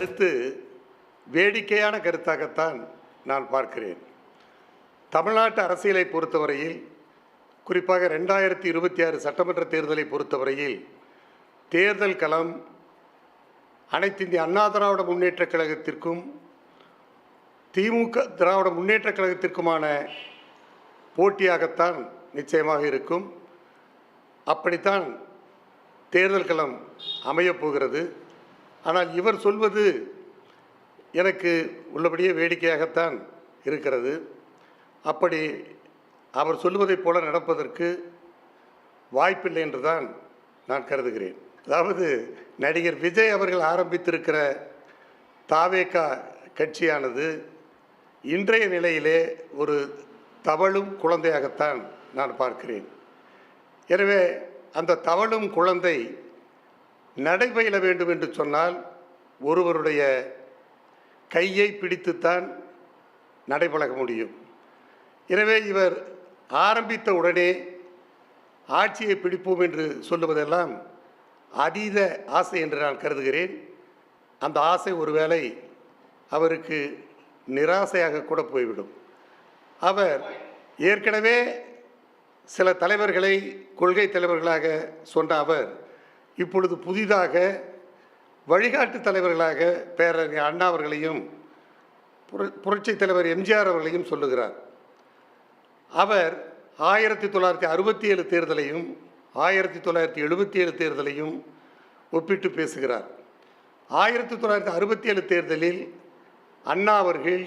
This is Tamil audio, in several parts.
கருத்து வேடிக்கையான கருத்தாகத்தான் நான் பார்க்கிறேன். தமிழ்நாட்டு அரசியலை பொறுத்தவரையில், குறிப்பாக 2026 சட்டமன்ற தேர்தலை பொறுத்தவரையில் தேர்தல் களம் அனைத்து இந்திய அண்ணா திராவிட முன்னேற்றக் கழகத்திற்கும் திமுக திராவிட முன்னேற்றக் கழகத்திற்குமான போட்டியாகத்தான் நிச்சயமாக இருக்கும். அப்படித்தான் தேர்தல் களம் அமையப்போகிறது. ஆனால் இவர் சொல்வது எனக்கு உள்ளபடியே வேடிக்கையாகத்தான் இருக்கிறது. அப்படி அவர் சொல்வதைப் போல நடப்பதற்கு வாய்ப்பில்லை என்று தான் நான் கருதுகிறேன். அதாவது நடிகர் விஜய் அவர்கள் ஆரம்பித்திருக்கிற தாவேகா கட்சியானது இன்றைய நிலையிலே ஒரு தவழும் குழந்தையாகத்தான் நான் பார்க்கிறேன். எனவே அந்த தவழும் குழந்தை நடைபயில வேண்டும் என்று சொன்னால் ஒருவருடைய கையை பிடித்துத்தான் நடைபழக முடியும். எனவே இவர் ஆரம்பித்த உடனே ஆட்சியை பிடிப்போம் என்று சொல்லுவதெல்லாம் அதீத ஆசை என்று நான் கருதுகிறேன். அந்த ஆசை ஒருவேளை அவருக்கு நிராசையாக கூட போய்விடும். அவர் ஏற்கனவே சில தலைவர்களை கொள்கை தலைவர்களாக சொன்ன அவர் இப்பொழுது புதிதாக வழிகாட்டு தலைவர்களாக பேரறிஞர் அண்ணா அவர்களையும் புரட்சித் தலைவர் எம்ஜிஆர் அவர்களையும் சொல்லுகிறார். அவர் 1967 தேர்தலையும் 1977 தேர்தலையும் ஒப்பிட்டு பேசுகிறார். 1967 தேர்தலில் அண்ணா அவர்கள்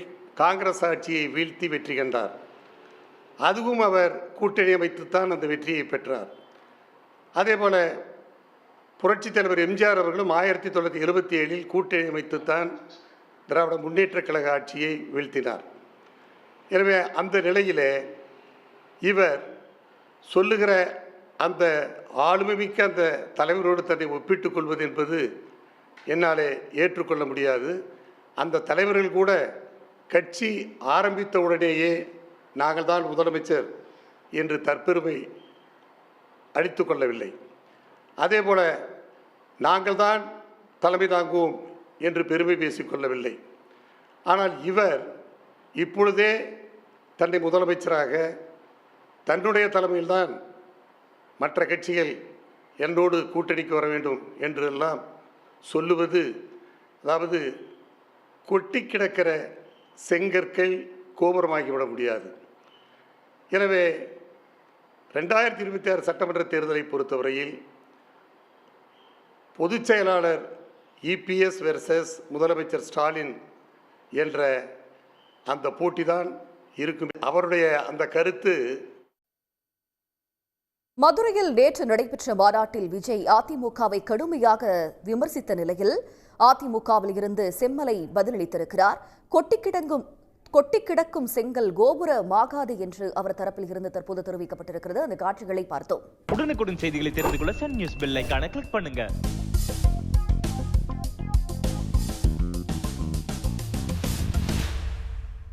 காங்கிரஸ் ஆட்சியை வீழ்த்தி வெற்றி கண்டார். அதுவும் அவர் கூட்டணி அமைத்துத்தான் அந்த வெற்றியை பெற்றார். அதேபோல் புரட்சித் தலைவர் எம்ஜிஆர் அவர்களும் 1977 கூட்டணி அமைத்துத்தான் திராவிட முன்னேற்றக் கழக ஆட்சியை வீழ்த்தினார். எனவே அந்த நிலையிலே இவர் சொல்லுகிற அந்த ஆளுமைமிக்க அந்த தலைவரோடு தன்னை ஒப்பிட்டுக் கொள்வது என்பது என்னாலே ஏற்றுக்கொள்ள முடியாது. அந்த தலைவர்கள் கூட கட்சி ஆரம்பித்த உடனேயே நாங்கள் தான் முதலமைச்சர் என்று தற்பெருமை அடித்து கொள்ளவில்லை. அதேபோல் நாங்கள் தான் தலைமை தாங்குவோம் என்று பெருமை பேசிக்கொள்ளவில்லை. ஆனால் இவர் இப்பொழுதே தன்னை முதலமைச்சராக தன்னுடைய தலைமையில்தான் மற்ற கட்சிகள் என்னோடு கூட்டணிக்கு வர வேண்டும் என்றெல்லாம் சொல்லுவது, அதாவது கொட்டி கிடக்கிற செங்கற்கள் கோபுரமாகிவிட முடியாது. எனவே 2026 சட்டமன்ற தேர்தலை பொறுத்தவரையில் பொதுச் செயலாளர் இபிஎஸ் வெர்சஸ் முதலமைச்சர் ஸ்டாலின் என்ற அந்த போட்டிதான் இருக்கும். அவருடைய அந்த கருத்து. மதுரையில் நேற்று நடைபெற்ற மாநாட்டில் விஜய் அதிமுகவை கடுமையாக விமர்சித்த நிலையில் அதிமுகவில் இருந்து செம்மலை பதிலளித்திருக்கிறார். கொட்டி கிடக்கும் செங்கல் கோபுரமாகாது என்று அவர் தரப்பில் இருந்து தற்போது தெரிவிக்கப்பட்டிருக்கிறது. அந்த காட்சிகளை பார்த்தோம். உடனுக்குடன் செய்திகளை தெரிந்து கொள்ள சன் நியூஸ் பெல் ஐகானை கிளிக் பண்ணுங்க.